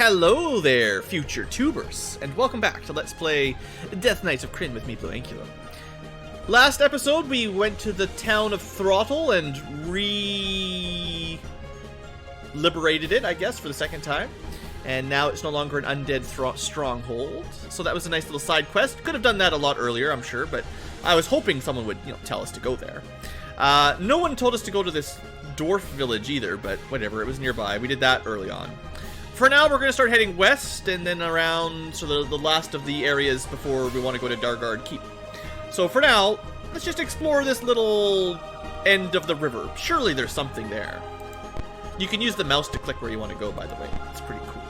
Hello there, future tubers, and welcome back to Let's Play Death Knights of Krynn with me, BlueAnkylo. Last episode, we went to the town of Throttle and liberated it, I guess, for the second time. And now it's no longer an undead stronghold. So that was a nice little side quest. Could have done that a lot earlier, I'm sure, but I was hoping someone would, tell us to go there. No one told us to go to this dwarf village either, but whatever, it was nearby. We did that early on. For now, we're going to start heading west and then around the last of the areas before we want to go to Dargard Keep. So for now, let's just explore this little end of the river. Surely there's something there. You can use the mouse to click where you want to go, by the way. It's pretty cool.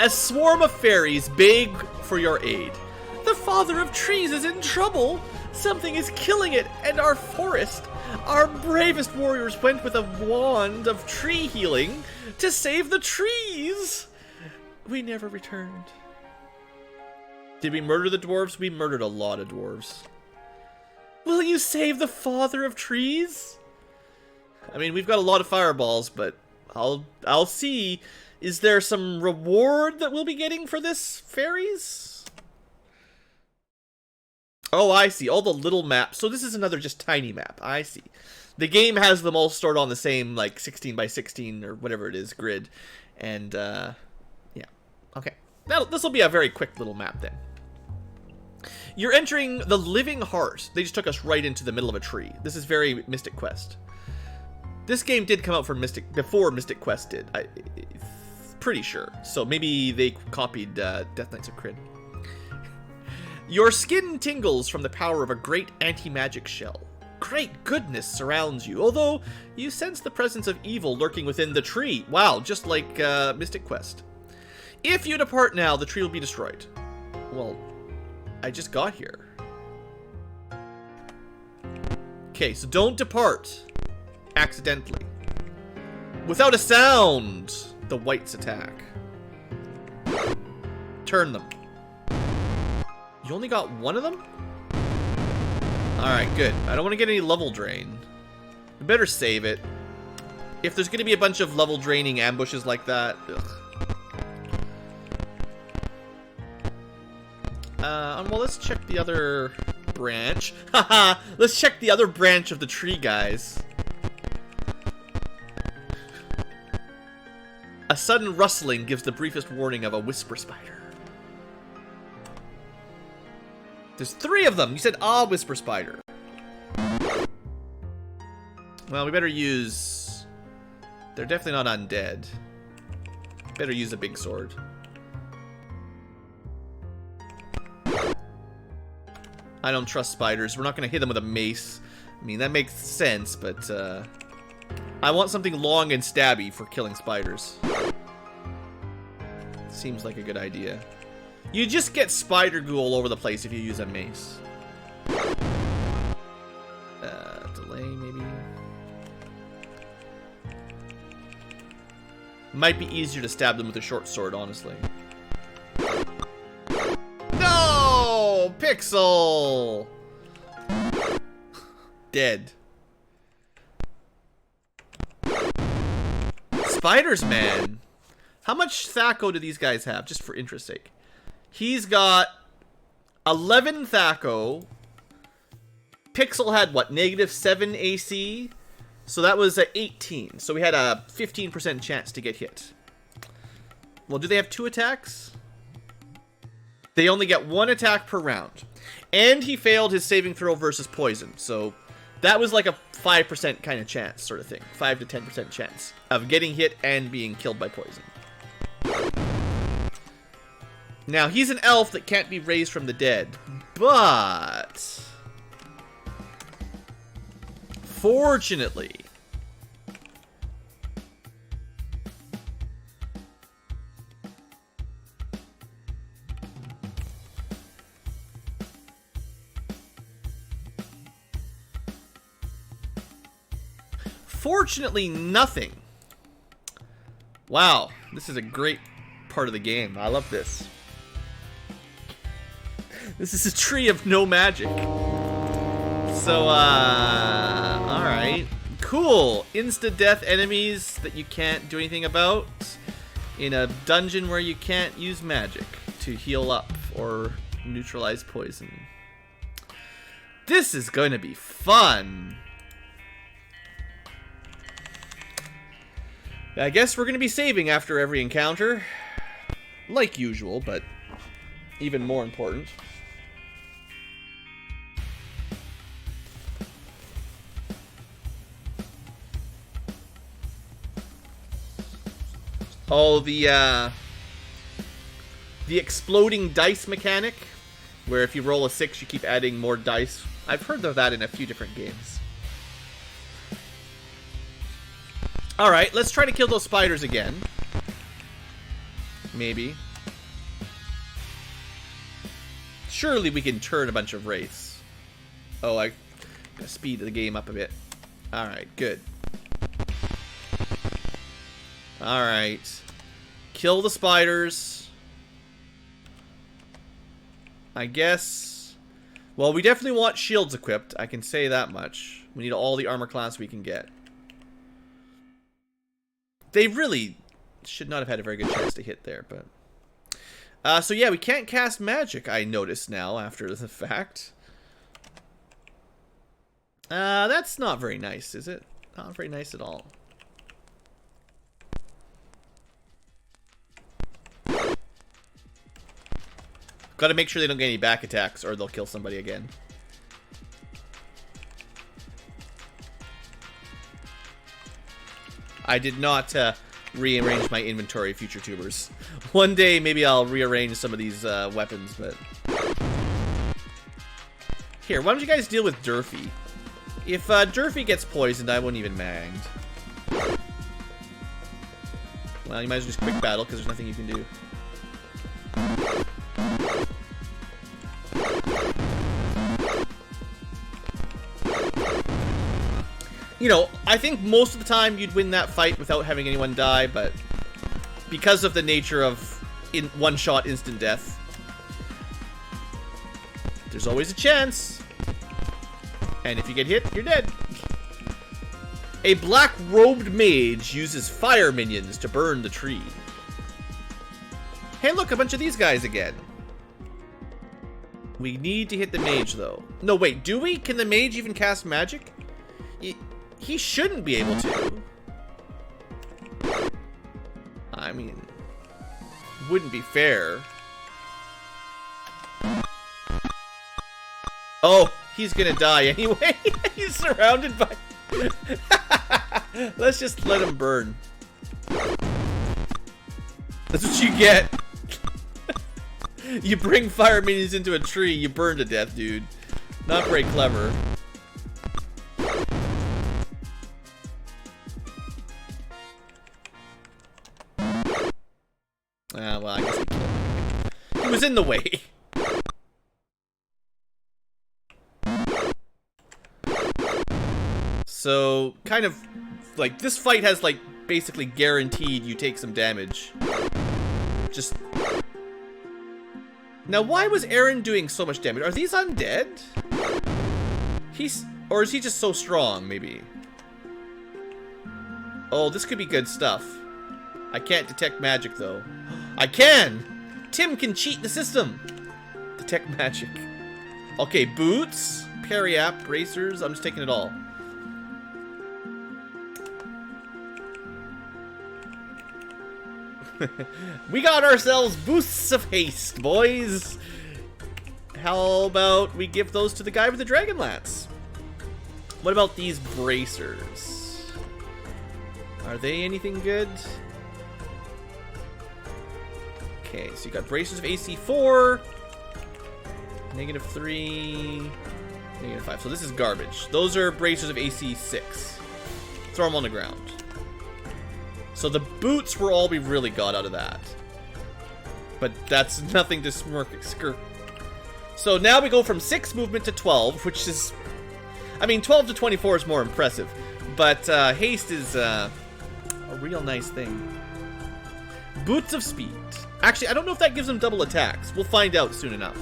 A swarm of fairies beg for your aid. The Father of Trees is in trouble. Something is killing it and our forest. Our bravest warriors went with a wand of tree healing to save the trees. We never returned. Did we murder the dwarves? We murdered a lot of dwarves. Will you save the Father of Trees? I mean, we've got a lot of fireballs, but I'll see. Is there some reward that we'll be getting for this, fairies? Oh, I see. All the little maps. So this is another just tiny map. I see. The game has them all stored on the same, like, 16 by 16 or whatever it is, grid. And, yeah. Okay. This will be a very quick little map then. You're entering the Living Heart. They just took us right into the middle of a tree. This is very Mystic Quest. This game did come out for before Mystic Quest did. Pretty sure. So maybe they copied Death Knights of Krynn. Your skin tingles from the power of a great anti-magic shell. Great goodness surrounds you, although you sense the presence of evil lurking within the tree. Wow, just like Mystic Quest. If you depart now, the tree will be destroyed. Well, I just got here. Okay, so don't depart accidentally. Without a sound, the wights attack. Turn them. You only got one of them? Alright, good. I don't want to get any level drain. We better save it. If there's going to be a bunch of level draining ambushes like that, well, let's check the other branch. Haha! Let's check the other branch of the tree, guys. A sudden rustling gives the briefest warning of a whisper spider. There's 3 of them! You said, whisper spider. Well, we better use... They're definitely not undead. Better use a big sword. I don't trust spiders. We're not going to hit them with a mace. I mean, that makes sense, but, I want something long and stabby for killing spiders. Seems like a good idea. You just get spider goo all over the place if you use a mace. Delay, maybe? Might be easier to stab them with a short sword, honestly. No! Pixel! Dead. Spiders, man. How much Thaco do these guys have, just for interest's sake? He's got 11 Thaco. Pixel had, what, -7 AC? So that was 18. So we had a 15% chance to get hit. Well, do they have 2 attacks? They only get 1 attack per round. And he failed his saving throw versus poison. So that was like a 5% kind of chance sort of thing. 5 to 10% chance of getting hit and being killed by poison. Now, he's an elf that can't be raised from the dead, but... Fortunately... Fortunately, nothing. Wow, this is a great part of the game. I love this. This is a tree of no magic. So, alright. Cool. Insta-death enemies that you can't do anything about in a dungeon where you can't use magic to heal up or neutralize poison. This is going to be fun. I guess we're going to be saving after every encounter. Like usual, but even more important. Oh, the exploding dice mechanic, where if you roll a 6, you keep adding more dice. I've heard of that in a few different games. Alright, let's try to kill those spiders again. Maybe. Surely we can turn a bunch of wraiths. Oh, I gotta speed the game up a bit. Alright, good. Alright. Kill the spiders. I guess. Well, we definitely want shields equipped. I can say that much. We need all the armor class we can get. They really should not have had a very good chance to hit there, but... so yeah, we can't cast magic, I notice now, after the fact. That's not very nice, is it? Not very nice at all. Gotta make sure they don't get any back attacks, or they'll kill somebody again. I did not rearrange my inventory, future tubers. One day, maybe I'll rearrange some of these weapons, but... Here, why don't you guys deal with Durfee? If Durfee gets poisoned, I won't even mind. Well, you might as well just quick battle, because there's nothing you can do. You know, I think most of the time you'd win that fight without having anyone die, but because of the nature of one-shot instant death, there's always a chance. And if you get hit, you're dead. A black-robed mage uses fire minions to burn the tree. Hey, look, a bunch of these guys again. We need to hit the mage, though. No, wait, do we? Can the mage even cast magic? He shouldn't be able to. I mean, wouldn't be fair. Oh, he's gonna die anyway. He's surrounded by... Let's just let him burn. That's what you get. You bring fire minions into a tree, you burn to death, dude. Not very clever. Well, I guess we killed him. He was in the way. So, kind of, like, this fight has, like, basically guaranteed you take some damage. Just... Now, why was Aaron doing so much damage? Are these undead? Or is he just so strong, maybe? Oh, this could be good stuff. I can't detect magic, though. I can! Tim can cheat the system! Detect magic. Okay, boots, parry-app, bracers. I'm just taking it all. We got ourselves boosts of haste, boys! How about we give those to the guy with the dragon lance? What about these bracers? Are they anything good? Okay, so you got bracers of AC 4, -3, -5. So this is garbage. Those are bracers of AC 6. Throw them on the ground. So the boots were all we really got out of that. But that's nothing to skirt. So now we go from 6 movement to 12, which is... I mean, 12 to 24 is more impressive. But haste is a real nice thing. Boots of speed. Actually, I don't know if that gives him double attacks. We'll find out soon enough.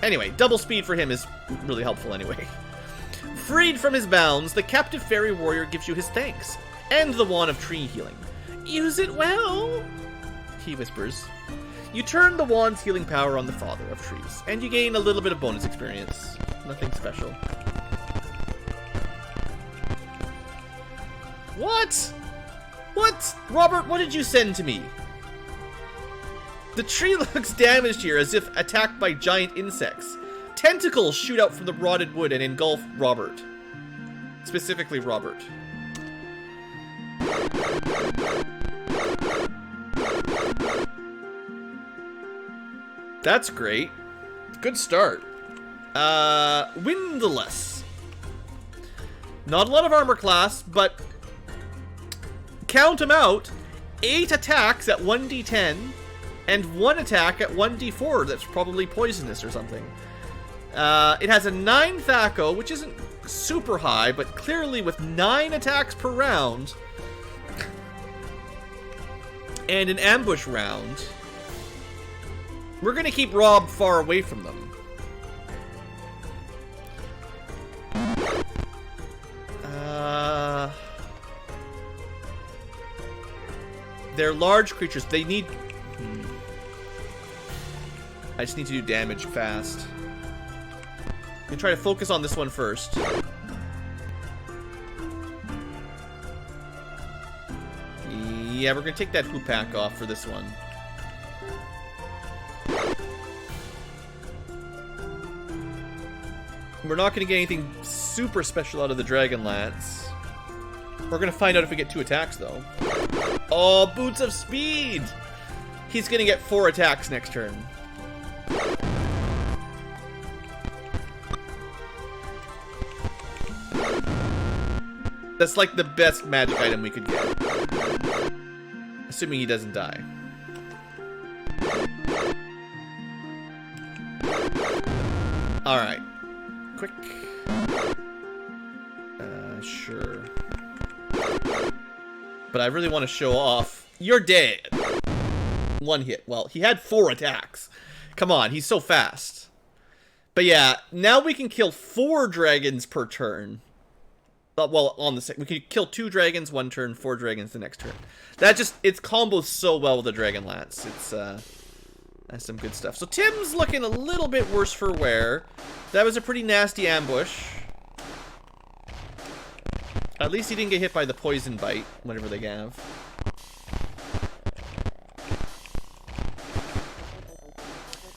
Anyway, double speed for him is really helpful anyway. Freed from his bounds, the captive fairy warrior gives you his thanks, and the wand of tree healing. Use it well, he whispers. You turn the wand's healing power on the father of trees, and you gain a little bit of bonus experience. Nothing special. What? What? Robert, what did you send to me? The tree looks damaged here, as if attacked by giant insects. Tentacles shoot out from the rotted wood and engulf Robert. Specifically, Robert. That's great. Good start. Windless. Not a lot of armor class, but count them out. 8 attacks at 1d10 and 1 attack at 1d4 that's probably poisonous or something. It has a 9 Thaco, which isn't super high, but clearly with 9 attacks per round and an ambush round, we're going to keep Rob far away from them. They're large creatures. They need... I just need to do damage fast. I'm going to try to focus on this one first. Yeah, we're going to take that hoop pack off for this one. We're not going to get anything super special out of the Dragon Lance. We're going to find out if we get 2 attacks, though. Oh, Boots of Speed! He's going to get 4 attacks next turn. That's like the best magic item we could get. Assuming he doesn't die. Alright. Quick. Sure. But I really want to show off. You're dead. 1 hit. Well, he had 4 attacks. Come on, he's so fast. But yeah, now we can kill 4 dragons per turn. Well, on the second, we can kill 2 dragons 1 turn, 4 dragons the next turn. That just, it's combos so well with the Dragon Lance. It's, that's some good stuff. So Tim's looking a little bit worse for wear. That was a pretty nasty ambush. At least he didn't get hit by the poison bite, whatever they have.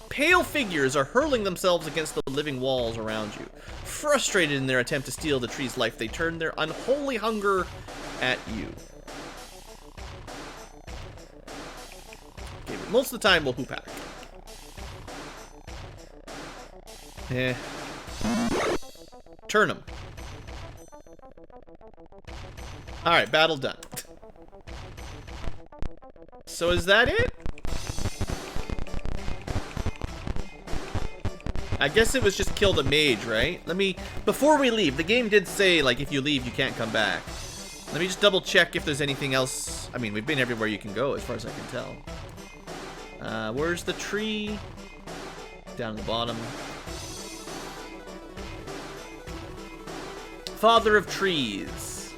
Pale figures are hurling themselves against the living walls around you. Frustrated in their attempt to steal the tree's life, they turn their unholy hunger at you. Okay, but most of the time we'll hoop hack. Eh. Turn them. Alright, battle done. So is that it? I guess it was just kill the mage, right? Let me... Before we leave, the game did say, like, if you leave, you can't come back. Let me just double check if there's anything else. I mean, we've been everywhere you can go, as far as I can tell. Where's the tree? Down at the bottom. Father of Trees.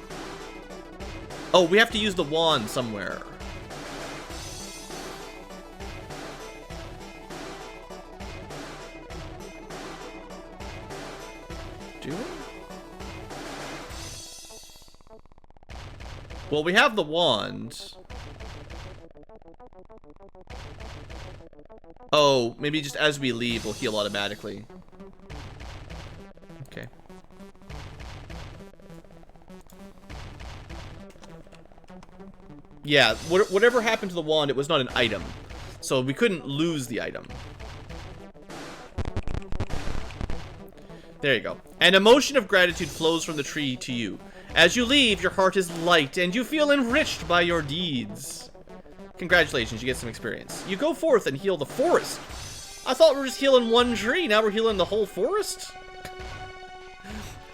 Oh, we have to use the wand somewhere. Do we? Well, we have the wand. Oh, maybe just as we leave, we'll heal automatically. Okay. Yeah, whatever happened to the wand, it was not an item. So we couldn't lose the item. There you go. An emotion of gratitude flows from the tree to you. As you leave, your heart is light, and you feel enriched by your deeds. Congratulations, you get some experience. You go forth and heal the forest. I thought we were just healing one tree, now we're healing the whole forest?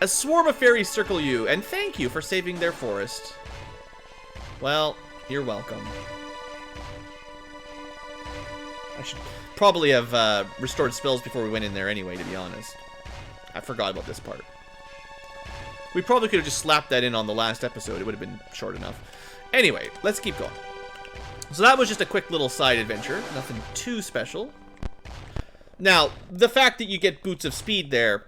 A swarm of fairies circle you, and thank you for saving their forest. Well, you're welcome. I should probably have restored spells before we went in there anyway, to be honest. I forgot about this part. We probably could have just slapped that in on the last episode. It would have been short enough. Anyway, let's keep going. So that was just a quick little side adventure. Nothing too special. Now, the fact that you get Boots of Speed there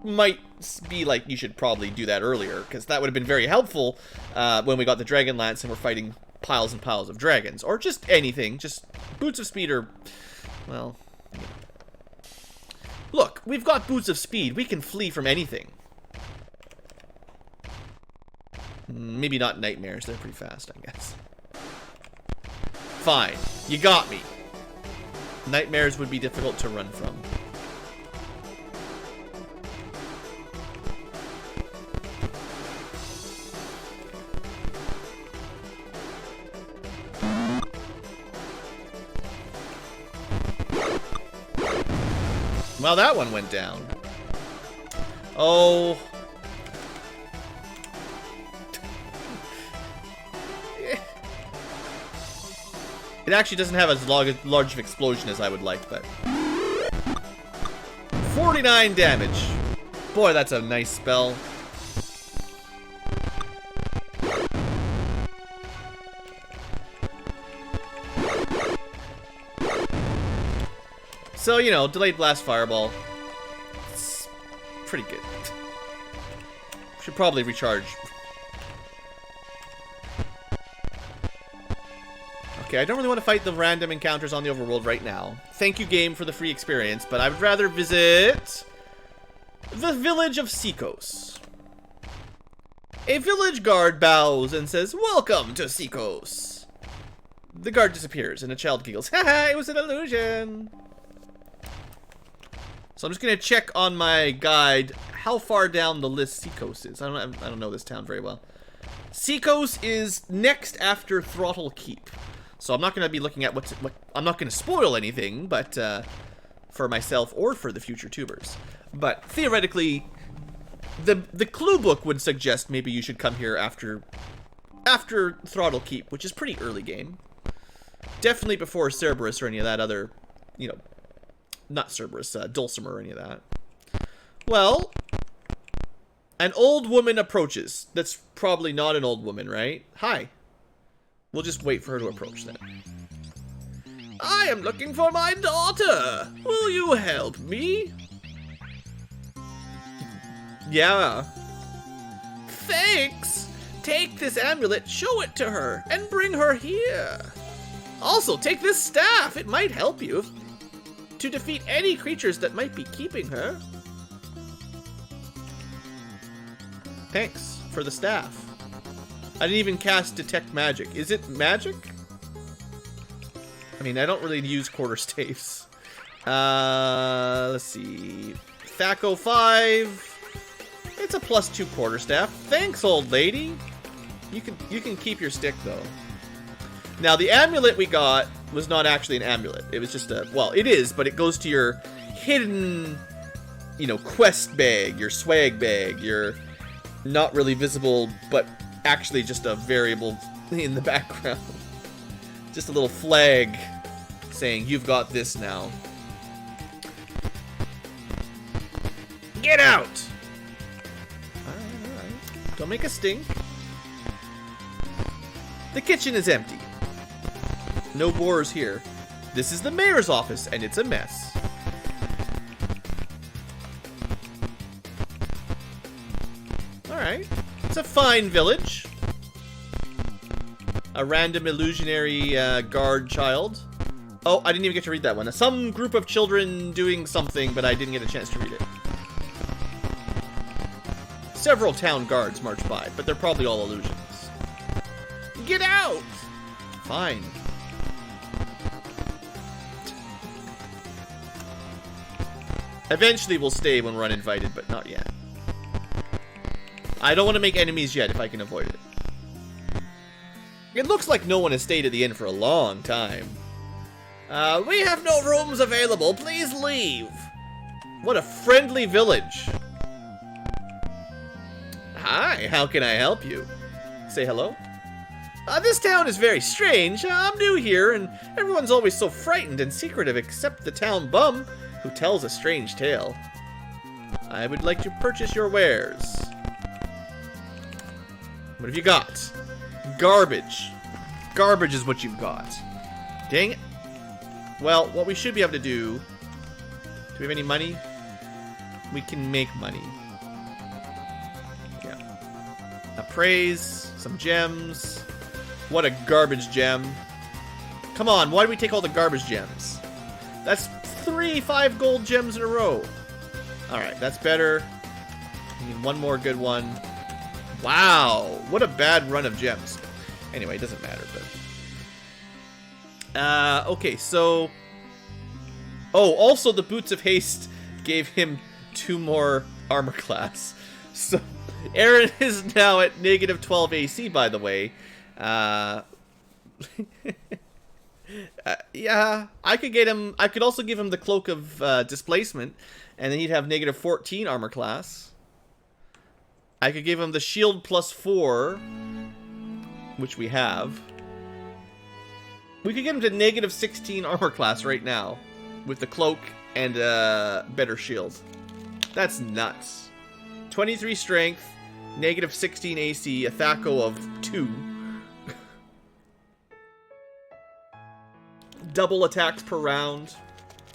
might be like you should probably do that earlier, because that would have been very helpful when we got the Dragonlance and we're fighting piles and piles of dragons. Or just anything. Just Boots of Speed are, well... Look, we've got Boots of Speed. We can flee from anything. Maybe not nightmares. They're pretty fast, I guess. Fine. You got me. Nightmares would be difficult to run from. Well, that one went down. Oh. It actually doesn't have as large of explosion as I would like, but... 49 damage. Boy, that's a nice spell. So, you know, Delayed Blast Fireball. It's pretty good. Should probably recharge. Okay, I don't really want to fight the random encounters on the overworld right now. Thank you, game, for the free experience, but I would rather visit the village of Seikos. A village guard bows and says, "Welcome to Seikos." The guard disappears and a child giggles. Haha, it was an illusion. So I'm just gonna check on my guide how far down the list Seikos is. I don't know this town very well. Seikos is next after Throttle Keep. So I'm not going to be looking at what I'm not going to spoil anything, but for myself or for the future tubers. But theoretically, the clue book would suggest maybe you should come here after Throttle Keep, which is pretty early game. Definitely before Cerberus or any of that other, you know, not Cerberus, Dulcimer or any of that. Well, an old woman approaches. That's probably not an old woman, right? Hi. We'll just wait for her to approach then. I am looking for my daughter. Will you help me? Yeah. Thanks. Take this amulet, show it to her, and bring her here. Also, take this staff. It might help you to defeat any creatures that might be keeping her. Thanks for the staff. I didn't even cast Detect Magic. Is it magic? I mean, I don't really use quarterstaves. Let's see. Thaco 5. It's a +2 quarterstaff. Thanks, old lady. You can keep your stick though. Now the amulet we got was not actually an amulet. It was just a, well, it is, but it goes to your hidden, you know, quest bag, your swag bag, your not really visible, but actually just a variable in the background. Just a little flag saying you've got this now. Get out! Alright. Don't make a stink. The kitchen is empty. No boars here. This is the mayor's office and it's a mess. Alright. It's a fine village. A random illusionary guard child. Oh, I didn't even get to read that one. Some group of children doing something, but I didn't get a chance to read it. Several town guards march by, but they're probably all illusions. Get out! Fine. Eventually we'll stay when we're uninvited, but not yet. I don't want to make enemies yet if I can avoid it. It looks like no one has stayed at the inn for a long time. We have no rooms available. Please leave. What a friendly village. Hi, how can I help you? Say hello. This town is very strange. I'm new here, and everyone's always so frightened and secretive except the town bum, who tells a strange tale. I would like to purchase your wares. What have you got? Garbage. Garbage is what you've got. Dang it. Well, what we should be able to do... Do we have any money? We can make money. Yeah. Appraise. Some gems. What a garbage gem. Come on, why do we take all the garbage gems? That's 5 gold gems in a row. Alright, that's better. We need one more good one. Wow, what a bad run of gems. Anyway, it doesn't matter, but... okay, so... Oh, also the Boots of Haste gave him 2 more armor class. So, Aaron is now at negative 12 AC, by the way. Yeah, I could get him... I could also give him the Cloak of Displacement, and then he'd have negative 14 armor class. I could give him the Shield plus 4, which we have. We could get him to negative 16 armor class right now, with the Cloak and better Shield. That's nuts. 23 Strength, negative 16 AC, a Thaco of 2. Double attacks per round.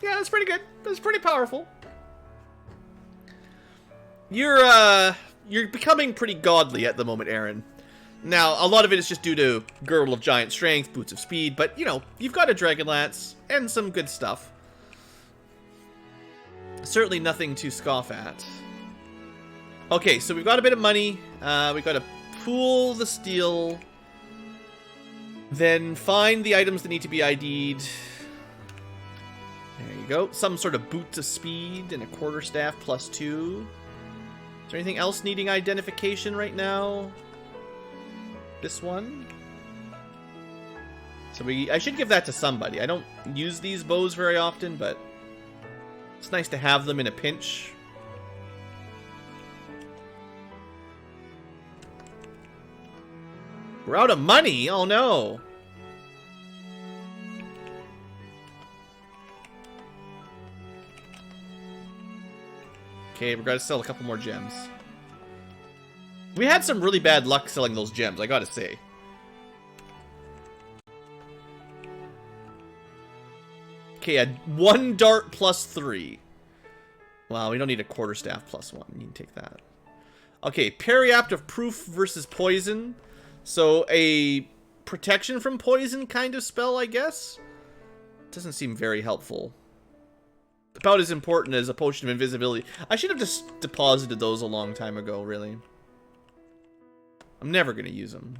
Yeah, that's pretty good. That's pretty powerful. You're becoming pretty godly at the moment, Aaron. Now, a lot of it is just due to Girdle of Giant Strength, Boots of Speed, but, you know, you've got a Dragon Lance and some good stuff. Certainly nothing to scoff at. Okay, so we've got a bit of money. We've got to pool the steel. Then find the items that need to be ID'd. There you go. Some sort of Boots of Speed and a Quarterstaff plus 2. Is there anything else needing identification right now? This one? So I should give that to somebody. I don't use these bows very often, but it's nice to have them in a pinch. We're out of money? Oh no. Okay, we're gonna sell a couple more gems. We had some really bad luck selling those gems, I gotta say. Okay, a 1 dart plus 3. Wow, we don't need a Quarterstaff plus 1. You can take that. Okay, Periapt of Proof versus Poison. So, a protection from poison kind of spell, I guess? Doesn't seem very helpful. About as important as a Potion of Invisibility. I should have just deposited those a long time ago, really. I'm never going to use them.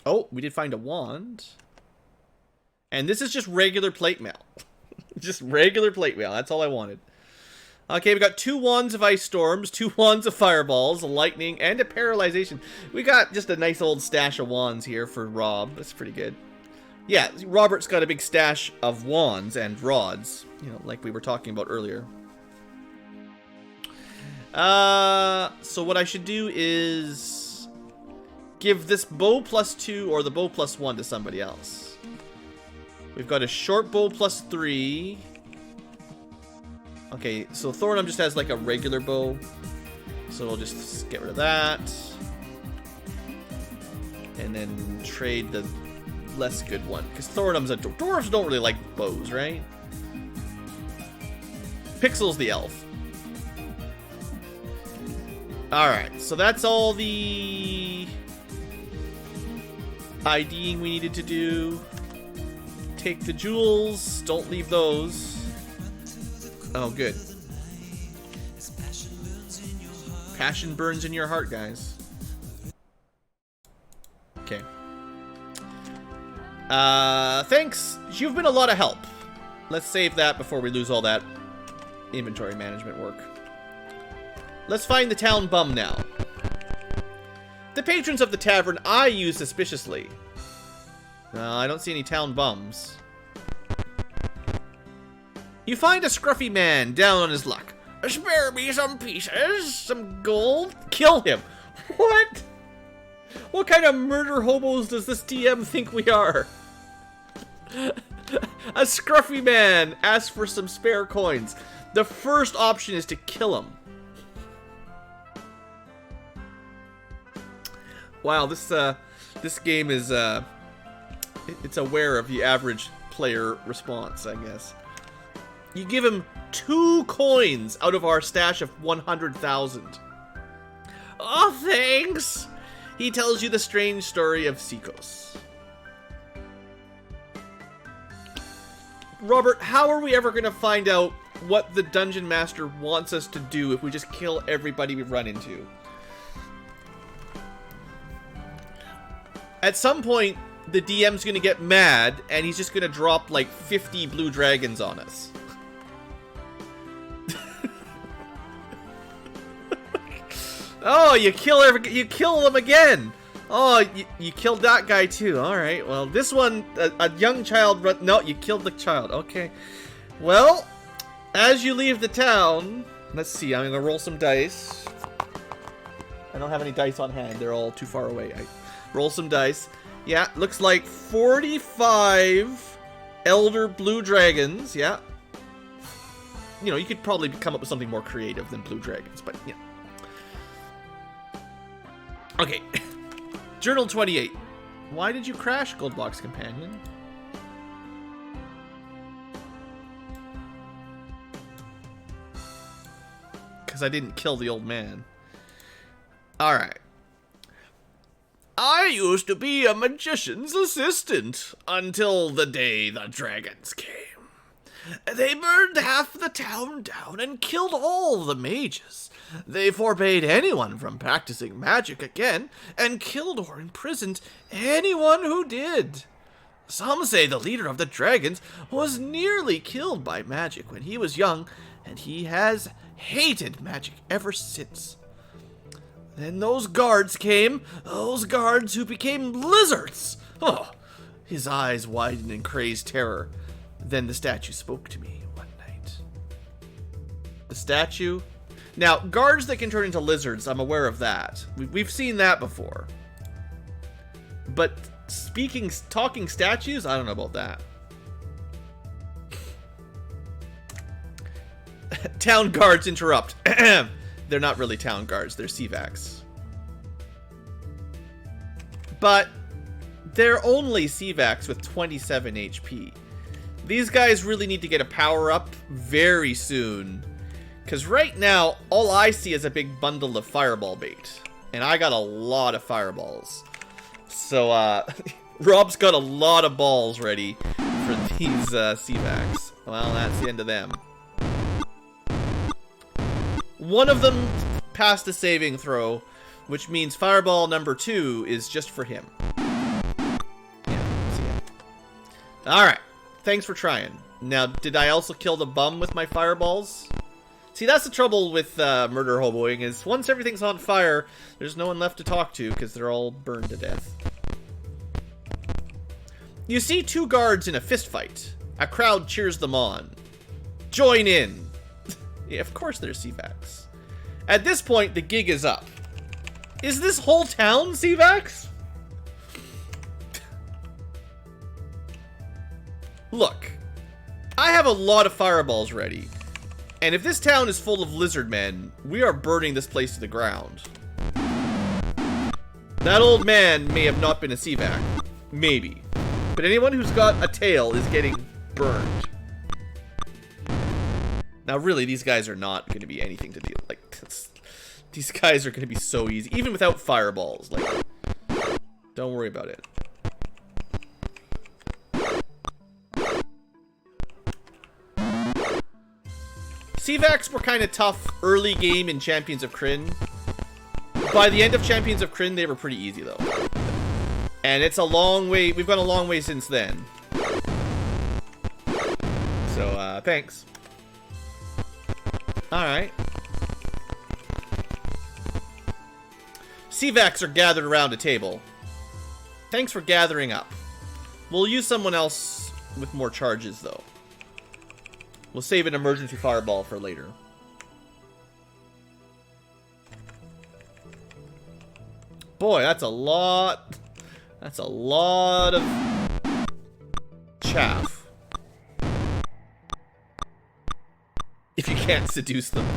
Oh, we did find a wand. And this is just regular plate mail. Just regular plate mail. That's all I wanted. Okay, we got 2 wands of Ice Storms, 2 wands of Fireballs, a Lightning, and a Paralyzation. We got just a nice old stash of wands here for Rob. That's pretty good. Yeah, Robert's got a big stash of wands and rods, you know, like we were talking about earlier. So what I should do is give this bow plus 2 or the bow plus 1 to somebody else. We've got a short bow plus 3. Okay, so Thornum just has like a regular bow. So we'll just get rid of that. And then trade the less good one. Because Thornum's a dwarves don't really like bows, right? Pixel's the elf. Alright, so that's all the IDing we needed to do. Take the jewels. Don't leave those. Oh, good. Passion burns in your heart, guys. Okay. Thanks. You've been a lot of help. Let's save that before we lose all that inventory management work. Let's find the town bum now. The patrons of the tavern I use suspiciously. I don't see any town bums. You find a scruffy man down on his luck. Spare me some pieces, some gold. Kill him. What? What kind of murder hobos does this DM think we are? A scruffy man asks for some spare coins. The first option is to kill him. Wow, this game is it's aware of the average player response, I guess. You give him 2 coins out of our stash of 100,000. Oh, thanks. He tells you the strange story of Sikos. Robert, how are we ever going to find out what the Dungeon Master wants us to do if we just kill everybody we run into? At some point, the DM's going to get mad, and he's just going to drop, like, 50 blue dragons on us. Oh, you kill them again. Oh, you killed that guy too. All right. Well, this one, a young child. No, you killed the child. Okay. Well, as you leave the town, let's see. I'm gonna roll some dice. I don't have any dice on hand. They're all too far away. I roll some dice. Yeah, looks like 45 elder blue dragons. Yeah. You know, you could probably come up with something more creative than blue dragons, but yeah. Okay, Journal 28. Why did you crash, GoldBox companion? Because I didn't kill the old man. Alright. I used to be a magician's assistant until the day the dragons came. They burned half the town down and killed all the mages. They forbade anyone from practicing magic again, and killed or imprisoned anyone who did. Some say the leader of the dragons was nearly killed by magic when he was young, and he has hated magic ever since. Then those guards came, those guards who became lizards. Oh, his eyes widened in crazed terror. Then the statue spoke to me one night. The statue? Now, guards that can turn into lizards, I'm aware of that. We've seen that before. But talking statues? I don't know about that. Town guards interrupt. They're not really town guards, they're CVACs. But they're only CVACs with 27 HP. These guys really need to get a power-up very soon. Because right now, all I see is a big bundle of fireball bait. And I got a lot of fireballs. So, Rob's got a lot of balls ready for these CVACs. Well, that's the end of them. One of them passed a saving throw, which means fireball number 2 is just for him. Yeah, see ya. Alright, thanks for trying. Now, did I also kill the bum with my fireballs? See, that's the trouble with murder hoboing, is once everything's on fire, there's no one left to talk to, because they're all burned to death. You see 2 guards in a fist fight. A crowd cheers them on. Join in! Yeah, of course they're CVACs. At this point, the gig is up. Is this whole town CVACs? Look, I have a lot of fireballs ready. And if this town is full of lizard men, we are burning this place to the ground. That old man may have not been a CVAC. Maybe. But anyone who's got a tail is getting burned. Now, really, these guys are not going to be anything to deal with. Like, these guys are going to be so easy. Even without fireballs. Like, don't worry about it. CVACs were kind of tough early game in Champions of Krynn. By the end of Champions of Krynn, they were pretty easy, though. And it's a long way. We've gone a long way since then. So, thanks. Alright. CVACs are gathered around a table. Thanks for gathering up. We'll use someone else with more charges, though. We'll save an emergency fireball for later. Boy, that's a lot. That's a lot of chaff. If you can't seduce them.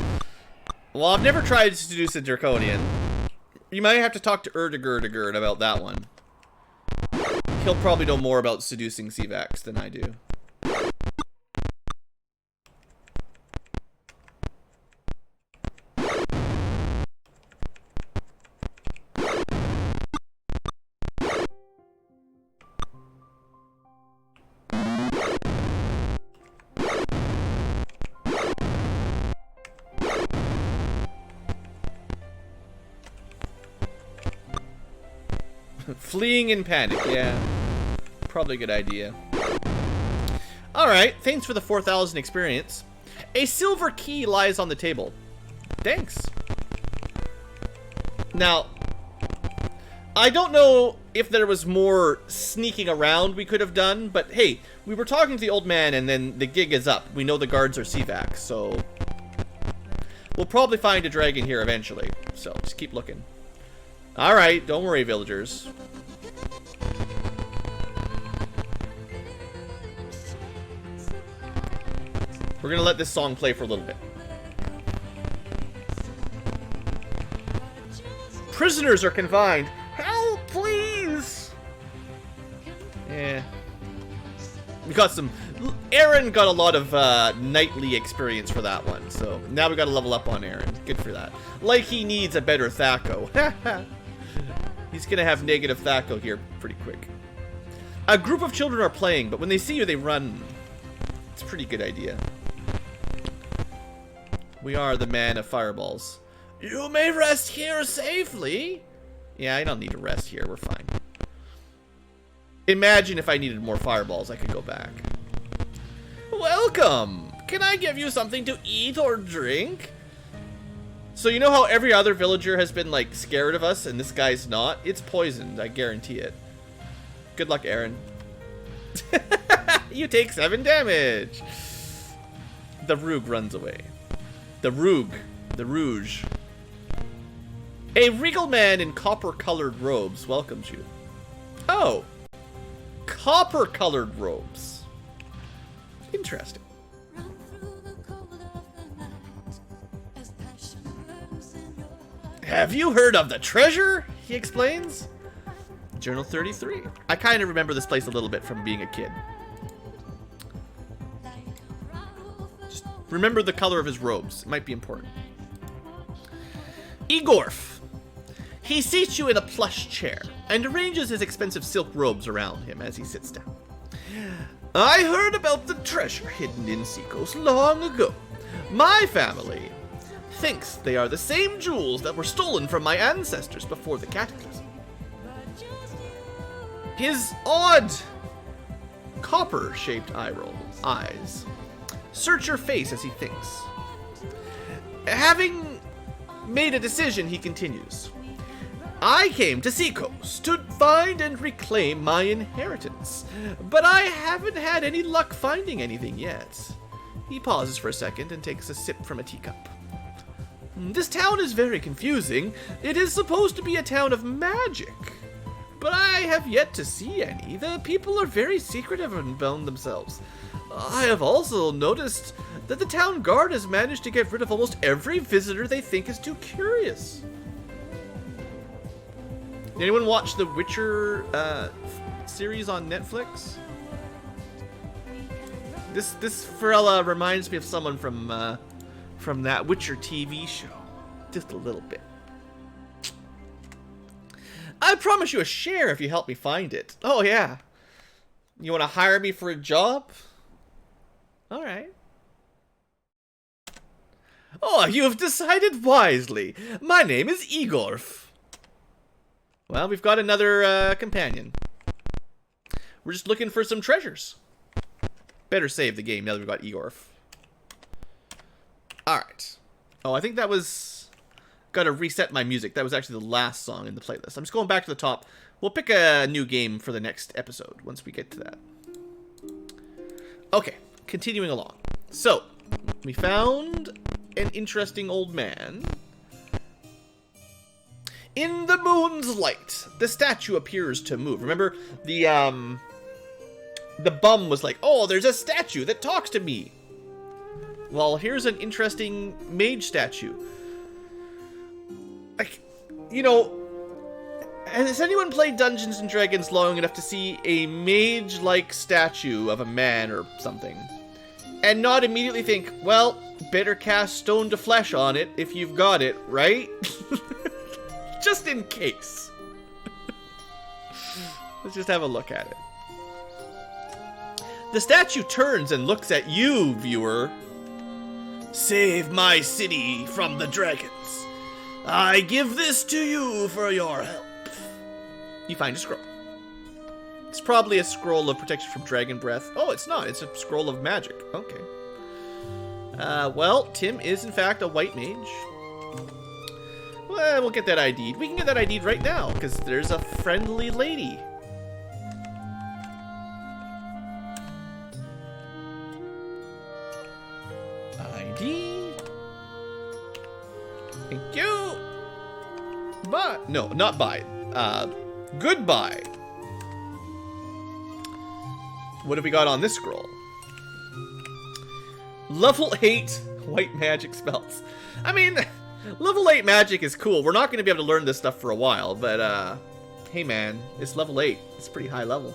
Well, I've never tried to seduce a Draconian. You might have to talk to Erdigerd about that one. He'll probably know more about seducing Seavax than I do. Fleeing in panic, yeah. Probably a good idea. Alright, thanks for the 4,000 experience. A silver key lies on the table. Thanks. Now, I don't know if there was more sneaking around we could have done, but hey, we were talking to the old man and then the gig is up. We know the guards are Seavax, so we'll probably find a dragon here eventually. So just keep looking. Alright, don't worry, villagers. We're gonna let this song play for a little bit. Prisoners are confined. Help, please! Yeah. We got some... Aaron got a lot of knightly experience for that one, so now we gotta level up on Aaron. Good for that. Like he needs a better Thaco. He's gonna have negative Thaco here pretty quick. A group of children are playing, but when they see you, they run. It's a pretty good idea. We are the man of fireballs. You may rest here safely. Yeah, I don't need to rest here. We're fine. Imagine if I needed more fireballs, I could go back. Welcome. Can I give you something to eat or drink? So you know how every other villager has been, like, scared of us, and this guy's not? It's poisoned, I guarantee it. Good luck, Aaron. You take 7 damage. The Rogue runs away. The Rogue. The Rouge. A regal man in copper-colored robes welcomes you. Oh. Copper-colored robes. Interesting. Have you heard of the treasure? He explains. Journal 33. I kind of remember this place a little bit from being a kid. Just remember the color of his robes. It might be important. Igorf. He seats you in a plush chair and arranges his expensive silk robes around him as he sits down. I heard about the treasure hidden in Seikos long ago. My family thinks they are the same jewels that were stolen from my ancestors before the cataclysm. His odd copper-shaped eyes search your face as he thinks. Having made a decision, he continues. I came to Seikos to find and reclaim my inheritance, but I haven't had any luck finding anything yet. He pauses for a second and takes a sip from a teacup. This town is very confusing. It is supposed to be a town of magic, but I have yet to see any. The people are very secretive and bound themselves. I have also noticed that the town guard has managed to get rid of almost every visitor they think is too curious. Did anyone watch the Witcher series on Netflix? This fella reminds me of someone from that Witcher TV show. Just a little bit. I promise you a share if you help me find it. Oh, yeah. You want to hire me for a job? All right. Oh, you have decided wisely. My name is Igorf. Well, we've got another companion. We're just looking for some treasures. Better save the game now that we've got Igorf. Alright. Oh, I think that was... Gotta reset my music. That was actually the last song in the playlist. I'm just going back to the top. We'll pick a new game for the next episode once we get to that. Okay, continuing along. So, we found an interesting old man. In the moon's light, the statue appears to move. Remember, the bum was like, oh, there's a statue that talks to me. Well, here's an interesting mage statue. you know, has anyone played Dungeons and Dragons long enough to see a mage-like statue of a man or something, and not immediately think, well, better cast Stone to Flesh on it if you've got it, right? Just in case. Let's just have a look at it. The statue turns and looks at you, viewer. Save my city from the dragons. I give this to you for your help. You find a scroll. It's probably a scroll of protection from dragon breath. Oh, it's not. It's a scroll of magic. Okay. Well, Tim is in fact a white mage. Well, we'll get that ID'd. We can get that ID'd right now, because there's a friendly lady. ID. Thank you. Bye. No, not bye. Goodbye. What have we got on this scroll? Level 8 white magic spells. I mean, level 8 magic is cool. We're not going to be able to learn this stuff for a while, but hey man, it's level 8. It's pretty high level.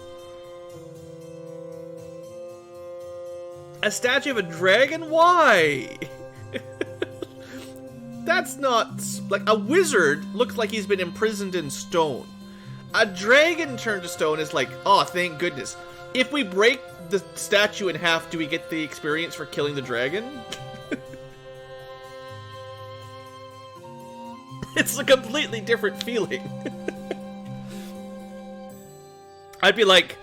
A statue of a dragon? Why? That's not... Like, a wizard looks like he's been imprisoned in stone. A dragon turned to stone is like, oh, thank goodness. If we break the statue in half, do we get the experience for killing the dragon? It's a completely different feeling. I'd be like,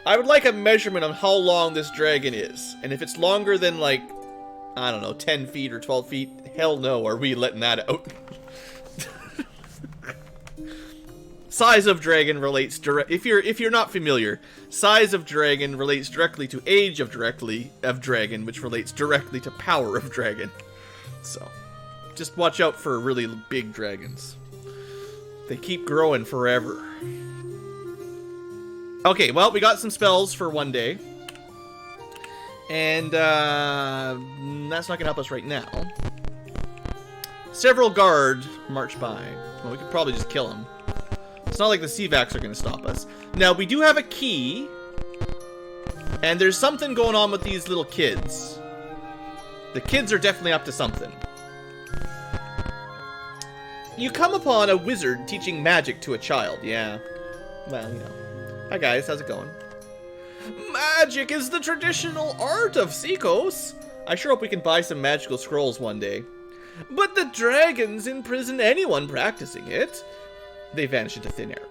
I would like a measurement on how long this dragon is. And if it's longer than, like, I don't know, 10 feet or 12 feet, hell no, are we letting that out? Size of dragon relates if you're not familiar, size of dragon relates directly to age of dragon, which relates directly to power of dragon. So, just watch out for really big dragons. They keep growing forever. Okay, well, we got some spells for one day. And that's not gonna help us right now. Several guard march by. Well, we could probably just kill them. It's not like the CVACs are going to stop us. Now, we do have a key. And there's something going on with these little kids. The kids are definitely up to something. You come upon a wizard teaching magic to a child. Yeah. Well, you know. Hi, guys. How's it going? Magic is the traditional art of Seekos. I sure hope we can buy some magical scrolls one day. But the dragons imprison anyone practicing it. They vanish into thin air.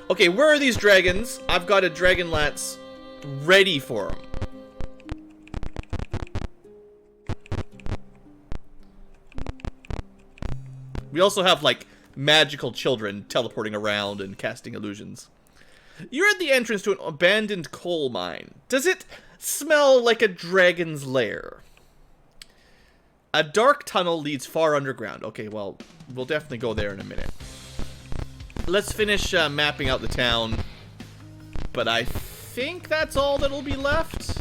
Okay, where are these dragons? I've got a dragon lance ready for them. We also have, like, magical children teleporting around and casting illusions. You're at the entrance to an abandoned coal mine. Does it smell like a dragon's lair? A dark tunnel leads far underground. Okay, well, we'll definitely go there in a minute. Let's finish mapping out the town. But I think that's all that'll be left.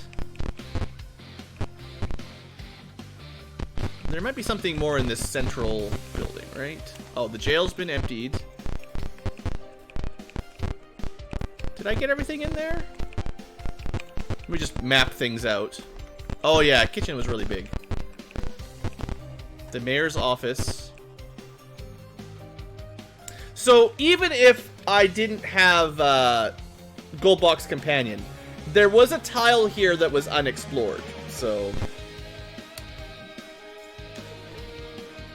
There might be something more in this central building, right? Oh, the jail's been emptied. Did I get everything in there? Let me just map things out. Oh yeah, kitchen was really big. The mayor's office. So even if I didn't have GoldBox companion, there was a tile here that was unexplored. So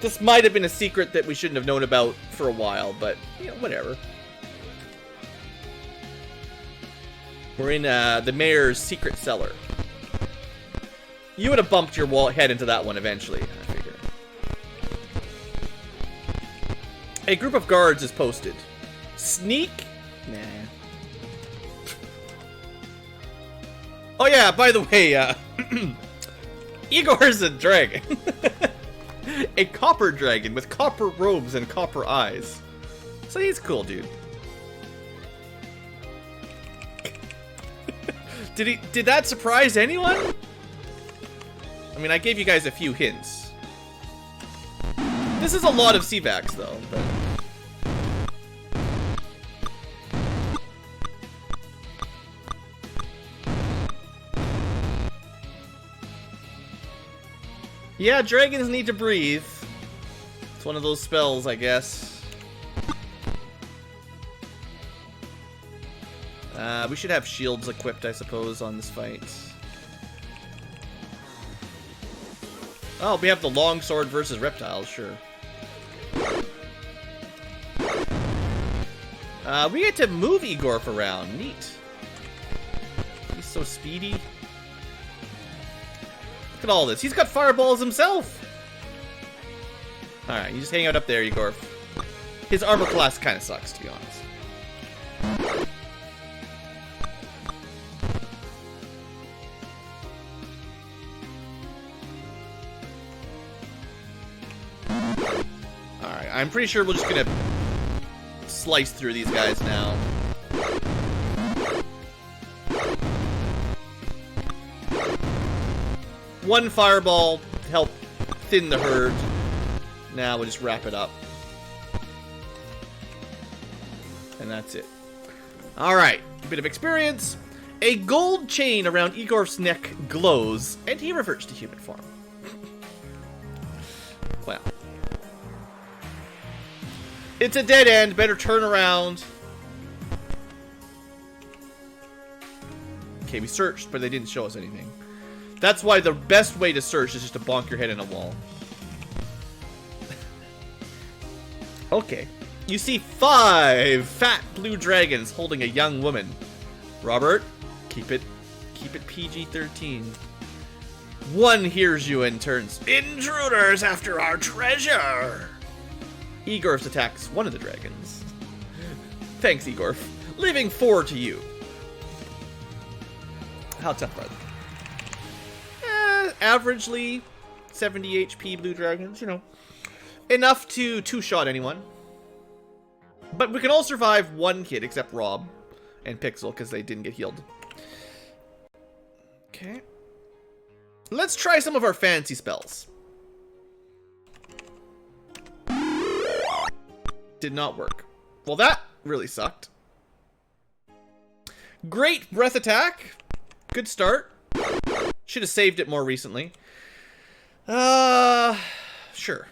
this might have been a secret that we shouldn't have known about for a while, but you know, whatever. We're in the mayor's secret cellar. You would have bumped your head into that one eventually, I figure. A group of guards is posted. Sneak? Nah. Oh yeah, by the way, Igor's a dragon. A copper dragon with copper robes and copper eyes. So he's cool, dude. Did that surprise anyone? I mean, I gave you guys a few hints. This is a lot of CVAX, though. But... yeah, dragons need to breathe. It's one of those spells, I guess. We should have shields equipped, I suppose, on this fight. Oh, we have the longsword versus reptiles, sure. We get to move Igorf around. Neat. He's so speedy. Look at all this. He's got fireballs himself. Alright, you just hang out up there, Igorf. His armor class kind of sucks, to be honest. Alright, I'm pretty sure we're just gonna slice through these guys now. One fireball to help thin the herd. Now we'll just wrap it up. And that's it. Alright, a bit of experience. A gold chain around Igor's neck glows, and he reverts to human form. Well. It's a dead end, better turn around. Okay, we searched, but they didn't show us anything. That's why the best way to search is just to bonk your head in a wall. Okay. You see 5 fat blue dragons holding a young woman. Robert, keep it PG-13. One hears you and turns, "Intruders after our treasure!" Igorf attacks one of the dragons. Thanks, Igorf. Leaving 4 to you. How tough are they? Averagely 70 HP blue dragons, you know. Enough to two-shot anyone. But we can all survive one hit, except Rob and Pixel, because they didn't get healed. Okay. Let's try some of our fancy spells. Did not work. Well, that really sucked. Great breath attack. Good start. Should have saved it more recently. Sure.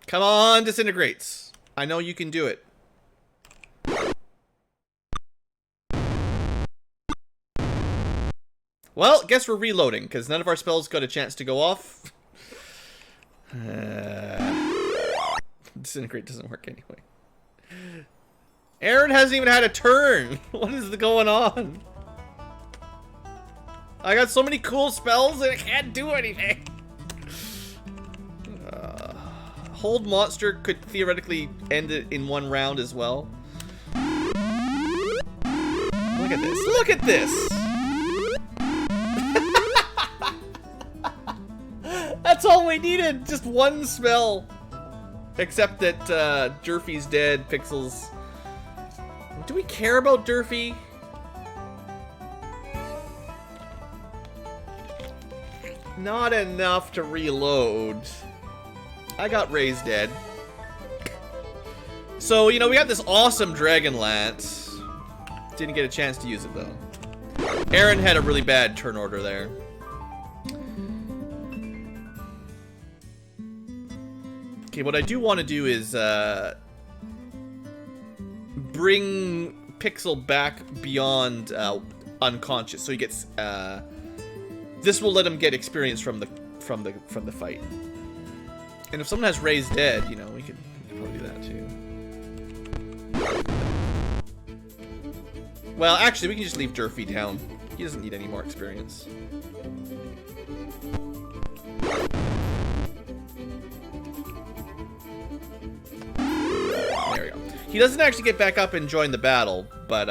Come on, disintegrates. I know you can do it. Well, guess we're reloading, because none of our spells got a chance to go off. Disintegrate doesn't work anyway. Aaron hasn't even had a turn. What is going on? I got so many cool spells and I can't do anything. Hold monster could theoretically end it in one round as well. Look at this. Look at this. That's all we needed. Just one spell. Except that Durfee's dead. Pixel's... Do we care about Durfee? Not enough to reload. I got Ray's dead. So, you know, we got this awesome Dragon Lance. Didn't get a chance to use it, though. Aaron had a really bad turn order there. Okay, what I do want to do is bring Pixel back beyond unconscious, so he gets. This will let him get experience from the fight. And if someone has Ray's dead, you know, we can probably do that too. Well, actually, we can just leave Durfee down. He doesn't need any more experience. There we go. He doesn't actually get back up and join the battle, but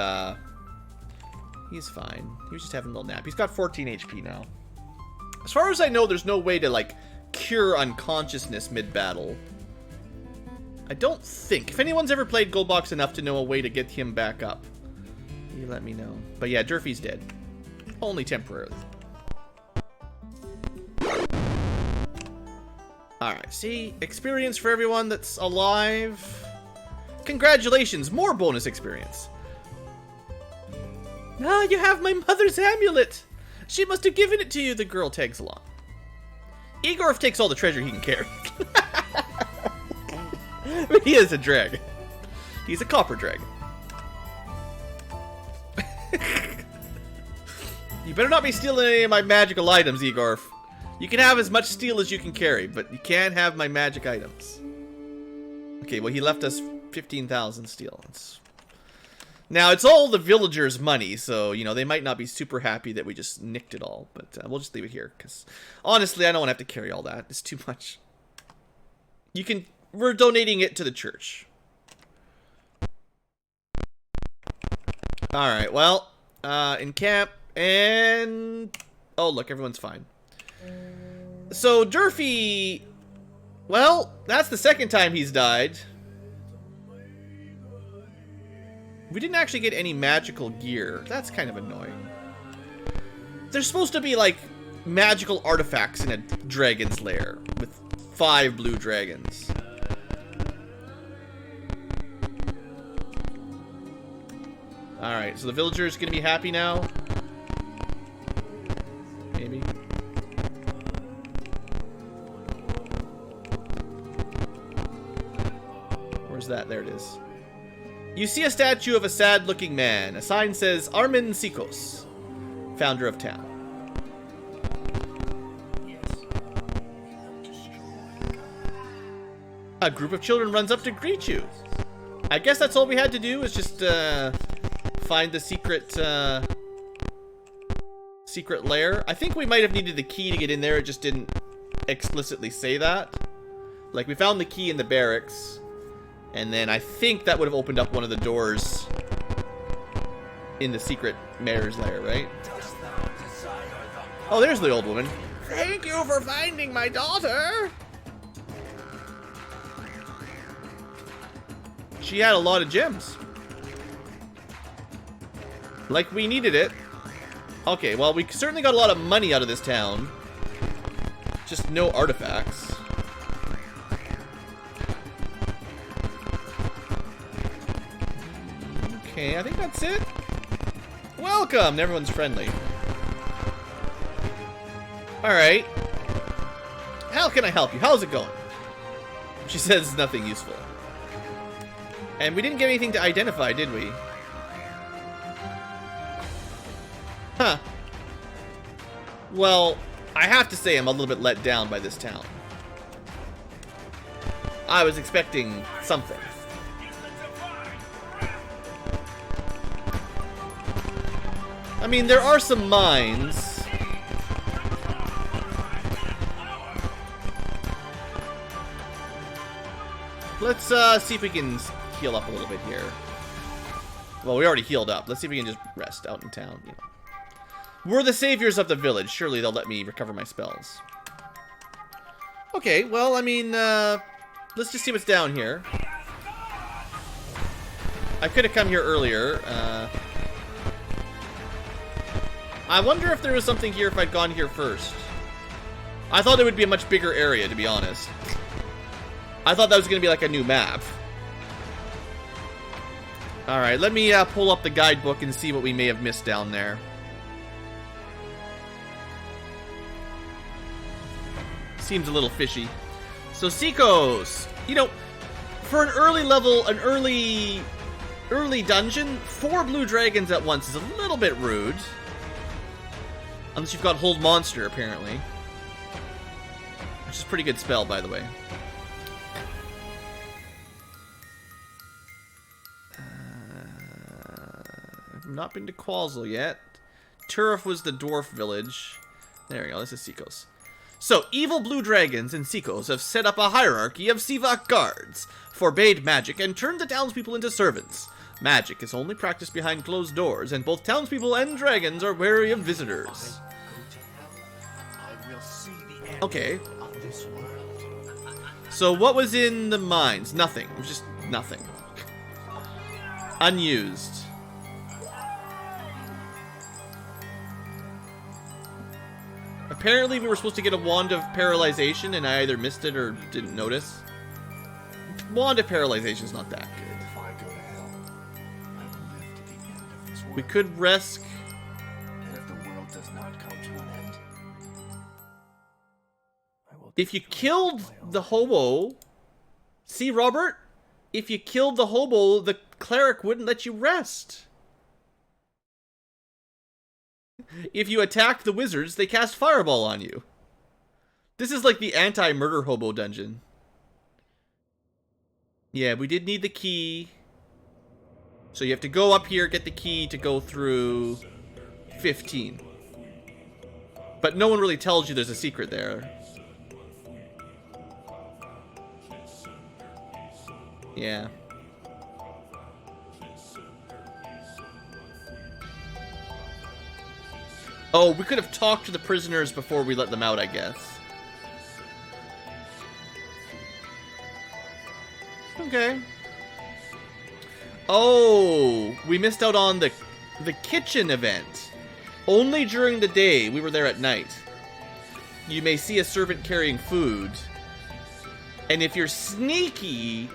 he's fine. He was just having a little nap. He's got 14 HP now. As far as I know, there's no way to, like, cure unconsciousness mid-battle. I don't think. If anyone's ever played GoldBox enough to know a way to get him back up, you let me know. But yeah, Durfee's dead. Only temporarily. Alright, see? Experience for everyone that's alive. Congratulations, more bonus experience. Ah, you have my mother's amulet. She must have given it to you, the girl tags along. Igor takes all the treasure he can carry. But he is a dragon. He's a copper dragon. You better not be stealing any of my magical items, Igor. You can have as much steel as you can carry, but you can't have my magic items. Okay, well, he left us 15,000 steel. Now, it's all the villagers' money, so, you know, they might not be super happy that we just nicked it all, but we'll just leave it here, because, honestly, I don't want to have to carry all that. It's too much. We're donating it to the church. Alright, well, in camp, and... oh, look, everyone's fine. So, Durfee... well, that's the second time he's died. We didn't actually get any magical gear. That's kind of annoying. There's supposed to be, like, magical artifacts in a dragon's lair with 5 blue dragons. Alright, so the villager's gonna be happy now? Maybe. Where's that? There it is. You see a statue of a sad-looking man. A sign says, Armin Sikos, founder of town. A group of children runs up to greet you. I guess that's all we had to do, is just find the secret lair. I think we might have needed the key to get in there. It just didn't explicitly say that. Like, we found the key in the barracks. And then I think that would have opened up one of the doors in the secret mayor's lair, right? Oh, there's the old woman. Thank you for finding my daughter. She had a lot of gems. Like we needed it. Okay, well, we certainly got a lot of money out of this town. Just no artifacts. Okay, I think that's it. Welcome! Everyone's friendly. Alright. How can I help you? How's it going? She says nothing useful. And we didn't get anything to identify, did we? Huh. Well, I have to say I'm a little bit let down by this town. I was expecting something. I mean, there are some mines. Let's see if we can heal up a little bit here. Well, we already healed up. Let's see if we can just rest out in town. You know. We're the saviors of the village. Surely they'll let me recover my spells. Okay, well, I mean, let's just see what's down here. I could have come here earlier. I wonder if there was something here if I'd gone here first. I thought it would be a much bigger area, to be honest. I thought that was going to be like a new map. Alright, let me pull up the guidebook and see what we may have missed down there. Seems a little fishy. So, Sikos. You know, for an early level, an early dungeon, 4 blue dragons at once is a little bit rude. Unless you've got Hold Monster, apparently. Which is a pretty good spell, by the way. I've not been to Qualzel yet. Turf was the dwarf village. There we go, this is Sikos. So, evil blue dragons in Sikos have set up a hierarchy of Sivak guards, forbade magic, and turned the townspeople into servants. Magic is only practiced behind closed doors, and both townspeople and dragons are wary of visitors. Okay. So what was in the mines? Nothing. It was just nothing. Apparently we were supposed to get a Wand of Paralyzation, and I either missed it or didn't notice. Wand of Paralyzation is not that good. If I go to hell, I will live to the end of this world. We could risk... And if the world does not come to an end, I will If you killed the hobo... See, Robert? If you killed the hobo, the cleric wouldn't let you rest. If you attack the wizards, they cast Fireball on you. This is like the anti-murder hobo dungeon. Yeah, we did need the key. So you have to go up here, get the key to go through 15. But no one really tells you there's a secret there. Yeah. Oh, we could have talked to the prisoners before we let them out, I guess. Okay. Oh, we missed out on the kitchen event. Only during the day. We were there at night. You may see a servant carrying food. And if you're sneaky,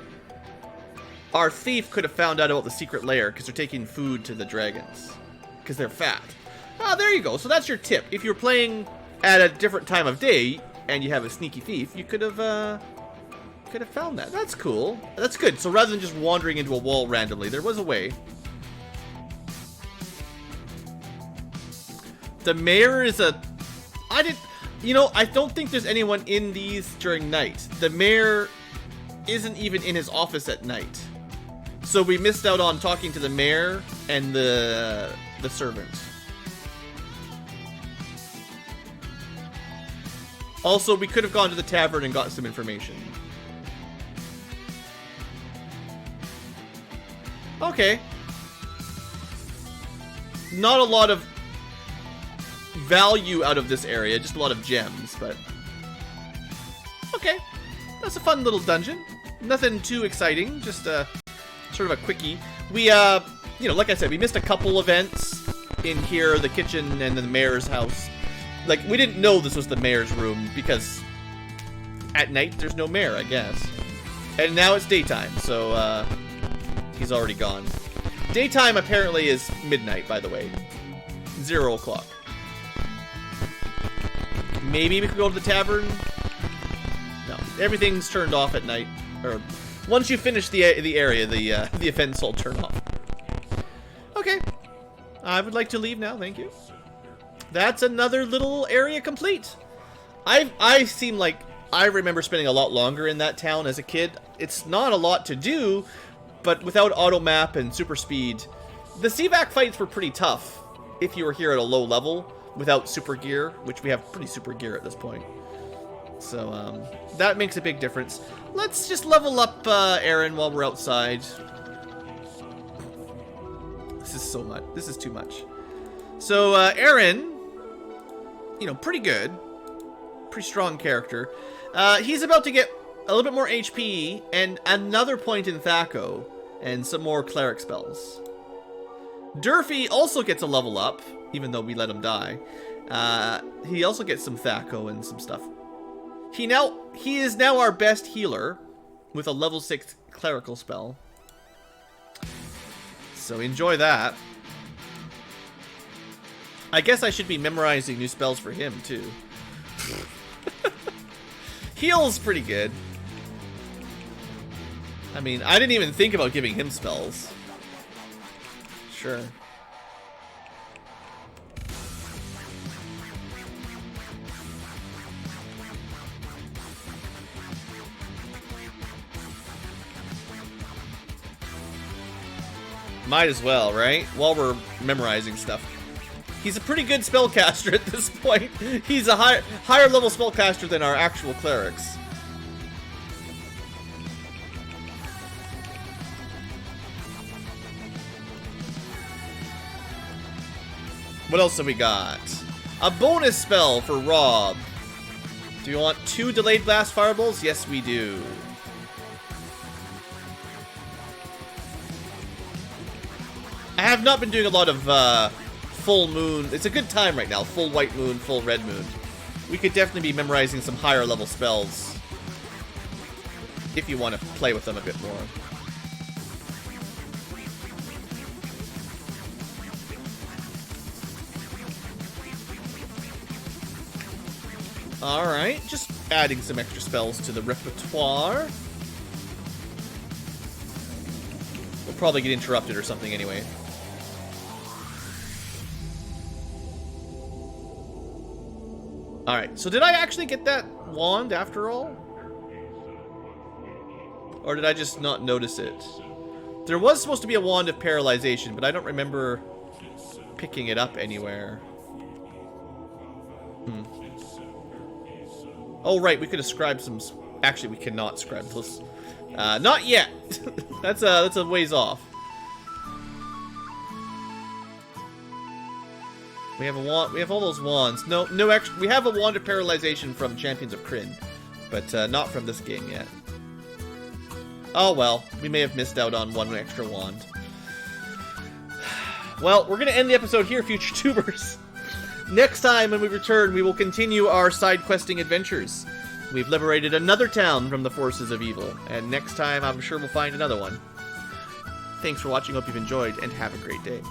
our thief could have found out about the secret lair because they're taking food to the dragons. Because they're fat. Ah, there you go. So that's your tip. If you're playing at a different time of day and you have a sneaky thief, you could have found that. That's cool. That's good. So rather than just wandering into a wall randomly, there was a way. The mayor is a... You know, I don't think there's anyone in these during night. The mayor isn't even in his office at night. So we missed out on talking to the mayor and the servants. Also, we could have gone to the tavern and got some information. Okay. Not a lot of value out of this area, just a lot of gems, but... Okay. That's a fun little dungeon. Nothing too exciting, just sort of a quickie. We, you know, like I said, we missed a couple events in here, the kitchen and the mayor's house. Like, we didn't know this was the mayor's room because at night there's no mayor, I guess. And now it's daytime, so he's already gone. Daytime apparently is midnight, by the way. 0 o'clock. Maybe we could go to the tavern? No. Everything's turned off at night. Or once you finish the area, the events all turn off. Okay. I would like to leave now, thank you. That's another little area complete. I seem like I remember spending a lot longer in that town as a kid. It's not a lot to do, but without auto map and super speed, the CVAC fights were pretty tough if you were here at a low level without super gear, which we have pretty super gear at this point. So that makes a big difference. Let's just level up Aaron while we're outside. This is so much. This is too much. So Aaron, you know, pretty good. Pretty strong character. He's about to get a little bit more HP and another point in Thaco and some more cleric spells. Durfee also gets a level up, even though we let him die. He also gets some Thaco and some stuff. He is now our best healer with a level 6 clerical spell. So enjoy that. I guess I should be memorizing new spells for him, too. Heal's pretty good. I mean, I didn't even think about giving him spells. Sure. Might as well, right? While we're memorizing stuff. He's a pretty good spellcaster at this point. He's a higher level spellcaster than our actual clerics. What else have we got? A bonus spell for Rob. Do you want 2 delayed blast fireballs? Yes, we do. I have not been doing a lot of full moon. It's a good time right now. Full white moon, full red moon. We could definitely be memorizing some higher level spells if you want to play with them a bit more. Alright, just adding some extra spells to the repertoire. We'll probably get interrupted or something anyway. Alright, so did I actually get that wand after all? Or did I just not notice it? There was supposed to be a wand of paralyzation, but I don't remember picking it up anywhere. Oh, right, we could have scribed some... Actually, we cannot scribe those. Not yet! That's a ways off. We have a wand. We have all those wands. No extra. We have a wand of paralyzation from Champions of Krynn, but not from this game yet. Oh well, we may have missed out on one extra wand. Well, we're gonna end the episode here, future tubers. Next time when we return, we will continue our side questing adventures. We've liberated another town from the forces of evil, and next time I'm sure we'll find another one. Thanks for watching. Hope you've enjoyed, and have a great day.